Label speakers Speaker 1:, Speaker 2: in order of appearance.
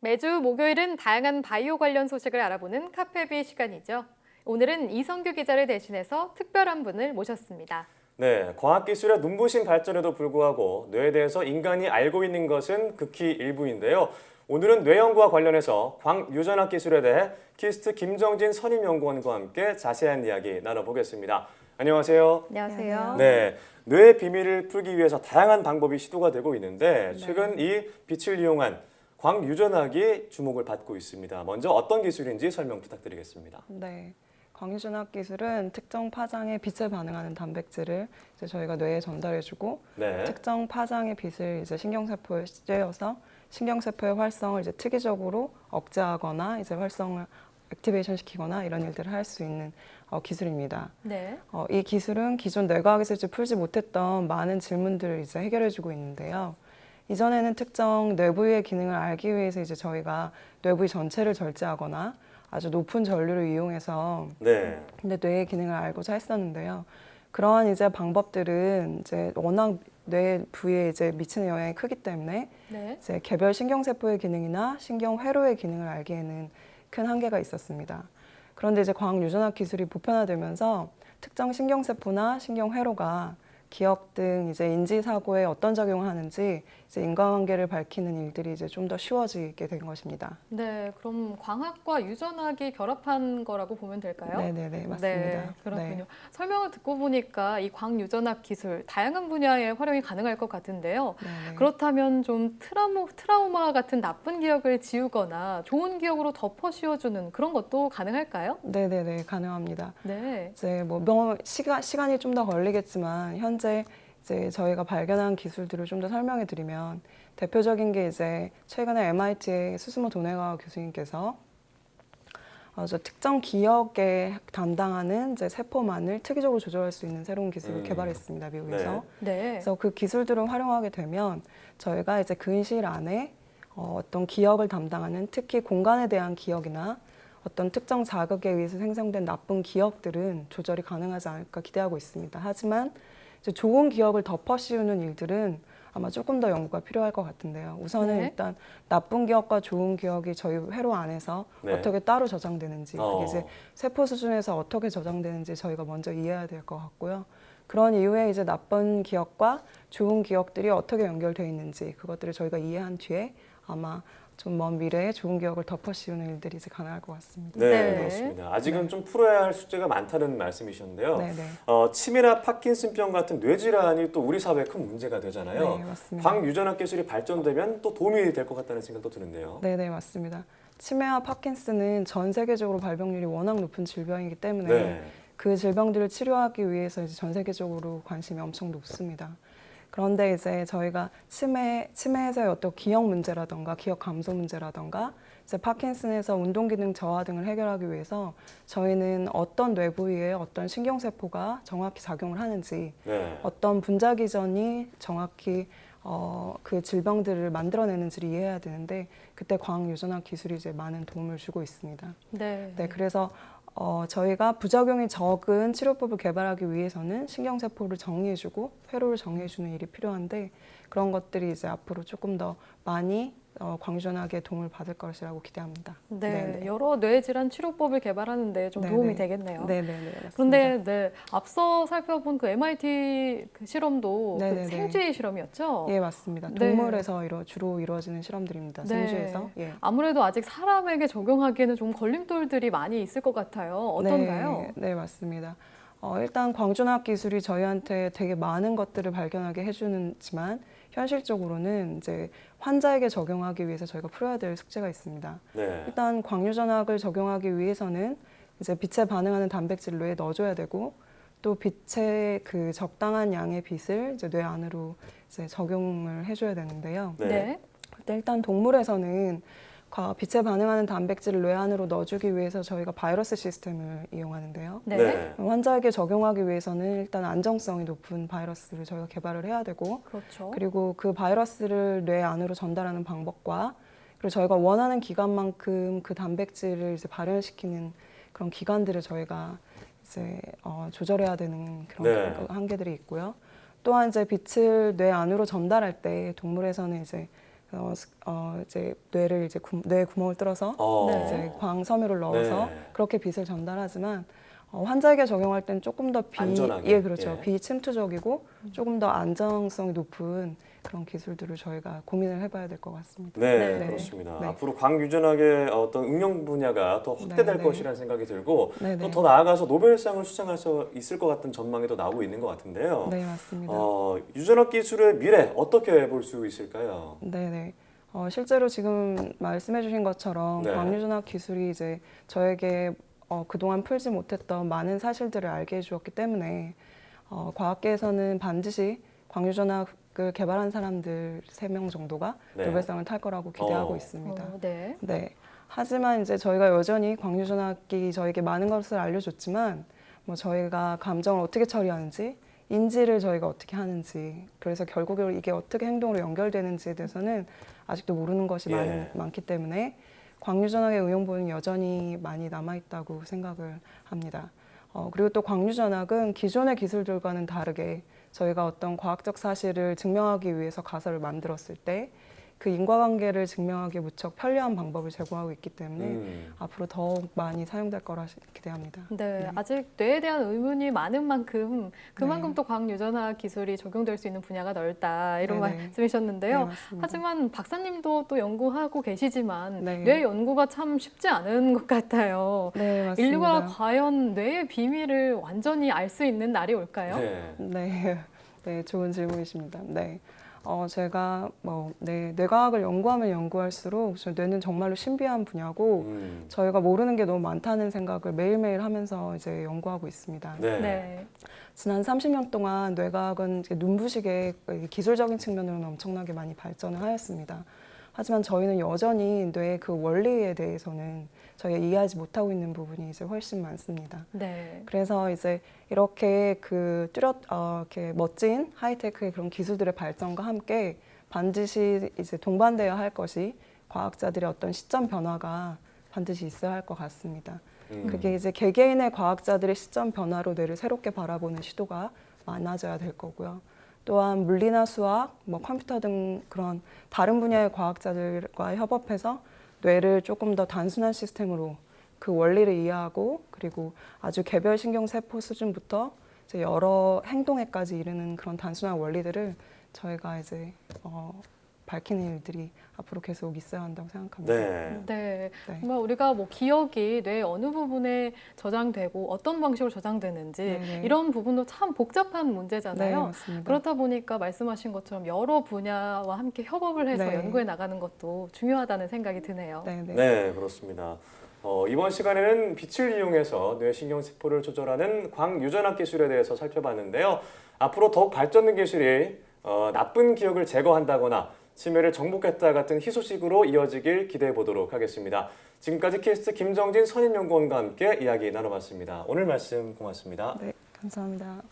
Speaker 1: 매주 목요일은 다양한 바이오 관련 소식을 알아보는 카페비 시간이죠. 오늘은 이성규 기자를 대신해서 특별한 분을 모셨습니다.
Speaker 2: 네, 과학기술의 눈부신 발전에도 불구하고 뇌에 대해서 인간이 알고 있는 것은 극히 일부인데요. 오늘은 뇌 연구와 관련해서 광유전학 기술에 대해 키스트 김정진 선임연구원과 함께 자세한 이야기 나눠보겠습니다. 안녕하세요.
Speaker 1: 안녕하세요.
Speaker 2: 네, 뇌의 비밀을 풀기 위해서 다양한 방법이 시도가 되고 있는데 최근 이 빛을 이용한 광유전학이 주목을 받고 있습니다. 먼저 어떤 기술인지 설명 부탁드리겠습니다.
Speaker 3: 네, 광유전학 기술은 특정 파장에 빛에 반응하는 단백질을 이제 저희가 뇌에 전달해주고
Speaker 2: 네.
Speaker 3: 특정 파장의 빛을 이제 신경세포에 쬐어서 신경세포의 활성을 이제 특이적으로 억제하거나 이제 활성을 액티베이션 시키거나 이런 일들을 할 수 있는 기술입니다.
Speaker 1: 네.
Speaker 3: 이 기술은 기존 뇌과학에서 풀지 못했던 많은 질문들을 이제 해결해주고 있는데요. 이전에는 특정 뇌부위의 기능을 알기 위해서 이제 저희가 뇌부위 전체를 절제하거나 아주 높은 전류를 이용해서
Speaker 2: 네.
Speaker 3: 근데 뇌의 기능을 알고자 했었는데요. 그러한 이제 방법들은 이제 워낙 뇌 부위에 이제 미치는 영향이 크기 때문에
Speaker 1: 네.
Speaker 3: 이제 개별 신경세포의 기능이나 신경회로의 기능을 알기에는 큰 한계가 있었습니다. 그런데 이제 광유전학 기술이 보편화되면서 특정 신경세포나 신경회로가 기억 등 이제 인지 사고에 어떤 작용을 하는지 이제 인과관계를 밝히는 일들이 이제 좀 더 쉬워지게 된 것입니다.
Speaker 1: 네, 그럼 광학과 유전학이 결합한 거라고 보면 될까요?
Speaker 3: 네네네, 맞습니다.
Speaker 1: 네, 그렇군요.
Speaker 3: 네.
Speaker 1: 설명을 듣고 보니까 이 광유전학 기술 다양한 분야에 활용이 가능할 것 같은데요.
Speaker 3: 네네.
Speaker 1: 그렇다면 좀 트라우마 같은 나쁜 기억을 지우거나 좋은 기억으로 덮어 씌워주는 그런 것도 가능할까요?
Speaker 3: 네네네, 가능합니다.
Speaker 1: 네.
Speaker 3: 이제 뭐 시간이 좀 더 걸리겠지만 현재 이제 저희가 발견한 기술들을 좀 더 설명해 드리면 대표적인 게 이제 최근에 MIT의 수스모 도네가 교수님께서 저 특정 기억에 담당하는 이제 세포만을 특이적으로 조절할 수 있는 새로운 기술을 개발했습니다, 미국에서.
Speaker 1: 네.
Speaker 3: 그래서 그 기술들을 활용하게 되면 저희가 이제 근시일 안에 어떤 기억을 담당하는 특히 공간에 대한 기억이나 어떤 특정 자극에 의해서 생성된 나쁜 기억들은 조절이 가능하지 않을까 기대하고 있습니다. 하지만 이제 좋은 기억을 덮어 씌우는 일들은 아마 조금 더 연구가 필요할 것 같은데요. 우선은
Speaker 1: 네.
Speaker 3: 일단 나쁜 기억과 좋은 기억이 저희 회로 안에서
Speaker 2: 네.
Speaker 3: 어떻게 따로 저장되는지, 그게 이제
Speaker 2: 어.
Speaker 3: 세포 수준에서 어떻게 저장되는지 저희가 먼저 이해해야 될 것 같고요. 그런 이후에 이제 나쁜 기억과 좋은 기억들이 어떻게 연결되어 있는지 그것들을 저희가 이해한 뒤에 아마 좀 먼 미래에 좋은 기억을 덮어 씌우는 일들이 이제 가능할 것 같습니다.
Speaker 2: 네,
Speaker 1: 네.
Speaker 2: 그렇습니다. 아직은 좀 풀어야 할 숙제가 많다는 말씀이셨는데요.
Speaker 3: 네네.
Speaker 2: 치매나 파킨슨병 같은 뇌질환이 또 우리 사회에 큰 문제가 되잖아요.
Speaker 3: 네, 맞습니다.
Speaker 2: 광유전학 기술이 발전되면 또 도움이 될 것 같다는 생각도 드는데요.
Speaker 3: 네네, 맞습니다. 치매와 파킨슨은 전 세계적으로 발병률이 워낙 높은 질병이기 때문에
Speaker 2: 네.
Speaker 3: 그 질병들을 치료하기 위해서 이제 전 세계적으로 관심이 엄청 높습니다. 그런데 이제 저희가 치매에서의 어떤 기억 문제라던가 기억 감소 문제라던가 이제 파킨슨에서 운동 기능 저하 등을 해결하기 위해서 저희는 어떤 뇌 부위에 어떤 신경세포가 정확히 작용을 하는지
Speaker 2: 네.
Speaker 3: 어떤 분자 기전이 정확히 그 질병들을 만들어내는지를 이해해야 되는데 그때 광유전학 기술이 이제 많은 도움을 주고 있습니다.
Speaker 1: 네.
Speaker 3: 네, 그래서 저희가 부작용이 적은 치료법을 개발하기 위해서는 신경세포를 정리해주고 회로를 정리해주는 일이 필요한데 그런 것들이 이제 앞으로 조금 더 많이 광유전학의 도움을 받을 것이라고 기대합니다.
Speaker 1: 네.
Speaker 3: 네네.
Speaker 1: 여러 뇌질환 치료법을 개발하는데 좀
Speaker 3: 네네.
Speaker 1: 도움이 되겠네요.
Speaker 3: 네네네. 맞습니다.
Speaker 1: 그런데 네, 앞서 살펴본 그 MIT 그 실험도 그
Speaker 3: 네네네.
Speaker 1: 생쥐 실험이었죠?
Speaker 3: 예, 맞습니다.
Speaker 1: 네.
Speaker 3: 동물에서 주로 이루어지는 실험들입니다.
Speaker 1: 네.
Speaker 3: 생쥐에서. 예.
Speaker 1: 아무래도 아직 사람에게 적용하기에는 좀 걸림돌들이 많이 있을 것 같아요. 어떤가요?
Speaker 3: 네, 맞습니다. 일단 광주학 기술이 저희한테 되게 많은 것들을 발견하게 해주지만 현실적으로는 이제 환자에게 적용하기 위해서 저희가 풀어야 될 숙제가 있습니다.
Speaker 2: 네.
Speaker 3: 일단 광유전학을 적용하기 위해서는 이제 빛에 반응하는 단백질을 뇌에 넣어줘야 되고 또 빛의 그 적당한 양의 빛을 이제 뇌 안으로 이제 적용을 해줘야 되는데요.
Speaker 2: 네.
Speaker 3: 근데 일단 동물에서는 빛에 반응하는 단백질을 뇌 안으로 넣어주기 위해서 저희가 바이러스 시스템을 이용하는데요.
Speaker 1: 네.
Speaker 2: 네.
Speaker 3: 환자에게 적용하기 위해서는 일단 안정성이 높은 바이러스를 저희가 개발을 해야 되고
Speaker 1: 그렇죠.
Speaker 3: 그리고 그 바이러스를 뇌 안으로 전달하는 방법과 그리고 저희가 원하는 기간만큼 그 단백질을 이제 발현시키는 그런 기간들을 저희가 이제 조절해야 되는 그런
Speaker 2: 네.
Speaker 3: 한계들이 있고요. 또한 이제 빛을 뇌 안으로 전달할 때 동물에서는 이제 이제 뇌를 이제 뇌 구멍을 뚫어서
Speaker 1: 네.
Speaker 3: 이제 광섬유를 넣어서
Speaker 2: 네.
Speaker 3: 그렇게 빛을 전달하지만 환자에게 적용할 때는 조금 더
Speaker 2: 안전하게.
Speaker 3: 예, 그렇죠.
Speaker 2: 예.
Speaker 3: 비침투적이고 조금 더 안정성이 높은 그런 기술들을 저희가 고민을 해봐야 될 것 같습니다.
Speaker 2: 네,
Speaker 1: 네.
Speaker 2: 그렇습니다.
Speaker 3: 네.
Speaker 2: 앞으로 광유전학의 어떤 응용 분야가 더 확대될
Speaker 3: 네.
Speaker 2: 것이라는 생각이 들고
Speaker 3: 네,
Speaker 2: 또
Speaker 3: 네.
Speaker 2: 더 나아가서 노벨상을 수상할 수 있을 것 같은 전망이 또 나오고 있는 것 같은데요.
Speaker 3: 네, 맞습니다.
Speaker 2: 유전학 기술의 미래 어떻게 볼 수 있을까요?
Speaker 3: 네네. 실제로 지금 말씀해주신 것처럼
Speaker 2: 네.
Speaker 3: 광유전학 기술이 이제 저에게 그동안 풀지 못했던 많은 사실들을 알게 해주었기 때문에 과학계에서는 반드시 광유전학을 개발한 사람들 3명 정도가
Speaker 2: 네.
Speaker 3: 노벨상을 탈 거라고 기대하고
Speaker 2: 어.
Speaker 3: 있습니다.
Speaker 1: 네.
Speaker 3: 네. 하지만 이제 저희가 여전히 광유전학이 저에게 많은 것을 알려줬지만 뭐 저희가 감정을 어떻게 처리하는지 인지를 저희가 어떻게 하는지 그래서 결국에 이게 어떻게 행동으로 연결되는지에 대해서는 아직도 모르는 것이
Speaker 2: 예.
Speaker 3: 많기 때문에 광유전학의 응용보는 여전히 많이 남아있다고 생각을 합니다. 그리고 또 광유전학은 기존의 기술들과는 다르게 저희가 어떤 과학적 사실을 증명하기 위해서 가설을 만들었을 때 그 인과관계를 증명하기 무척 편리한 방법을 제공하고 있기 때문에 앞으로 더욱 많이 사용될 거라 기대합니다.
Speaker 1: 네, 아직 뇌에 대한 의문이 많은 만큼 그만큼
Speaker 3: 네.
Speaker 1: 또 광유전학 기술이 적용될 수 있는 분야가 넓다 이런
Speaker 3: 네네.
Speaker 1: 말씀이셨는데요.
Speaker 3: 네, 맞습니다.
Speaker 1: 하지만 박사님도 또 연구하고 계시지만
Speaker 3: 네.
Speaker 1: 뇌 연구가 참 쉽지 않은 것 같아요.
Speaker 3: 네, 맞습니다.
Speaker 1: 인류가 과연 뇌의 비밀을 완전히 알 수 있는 날이 올까요?
Speaker 2: 네.
Speaker 3: 네, 네, 좋은 질문이십니다. 네. 제가 뇌과학을 연구하면 연구할수록 뇌는 정말로 신비한 분야고 저희가 모르는 게 너무 많다는 생각을 매일매일 하면서 이제 연구하고 있습니다.
Speaker 2: 네.
Speaker 1: 네.
Speaker 3: 지난 30년 동안 뇌과학은 이제 눈부시게 기술적인 측면으로는 엄청나게 많이 발전을 하였습니다. 하지만 저희는 여전히 뇌의 그 원리에 대해서는 저희가 이해하지 못하고 있는 부분이 이제 훨씬 많습니다.
Speaker 1: 네.
Speaker 3: 그래서 이제 이렇게 이렇게 멋진 하이테크의 그런 기술들의 발전과 함께 반드시 이제 동반되어야 할 것이 과학자들의 어떤 시점 변화가 반드시 있어야 할 것 같습니다. 그게 이제 개개인의 과학자들의 시점 변화로 뇌를 새롭게 바라보는 시도가 많아져야 될 거고요. 또한 물리나 수학, 컴퓨터 등 그런 다른 분야의 과학자들과 협업해서 뇌를 조금 더 단순한 시스템으로 그 원리를 이해하고 그리고 아주 개별 신경세포 수준부터 이제 여러 행동에까지 이르는 그런 단순한 원리들을 저희가 이제 밝히는 일들이 앞으로 계속 있어야 한다고 생각합니다.
Speaker 2: 네.
Speaker 1: 네,
Speaker 3: 네.
Speaker 1: 정말 우리가 기억이 뇌 어느 부분에 저장되고 어떤 방식으로 저장되는지
Speaker 3: 네네.
Speaker 1: 이런 부분도 참 복잡한
Speaker 3: 네,
Speaker 1: 문제잖아요.
Speaker 3: 맞습니다.
Speaker 1: 그렇다 보니까 말씀하신 것처럼 여러 분야와 함께 협업을 해서
Speaker 3: 네.
Speaker 1: 연구해 나가는 것도 중요하다는 생각이 드네요.
Speaker 3: 네, 네.
Speaker 2: 네, 그렇습니다. 이번 시간에는 빛을 이용해서 뇌신경세포를 조절하는 광유전학 기술에 대해서 살펴봤는데요. 앞으로 더욱 발전된 기술이 나쁜 기억을 제거한다거나 치매를 정복했다 같은 희소식으로 이어지길 기대해 보도록 하겠습니다. 지금까지 키스트 김정진 선임연구원과 함께 이야기 나눠봤습니다. 오늘 말씀 고맙습니다.
Speaker 3: 네, 감사합니다.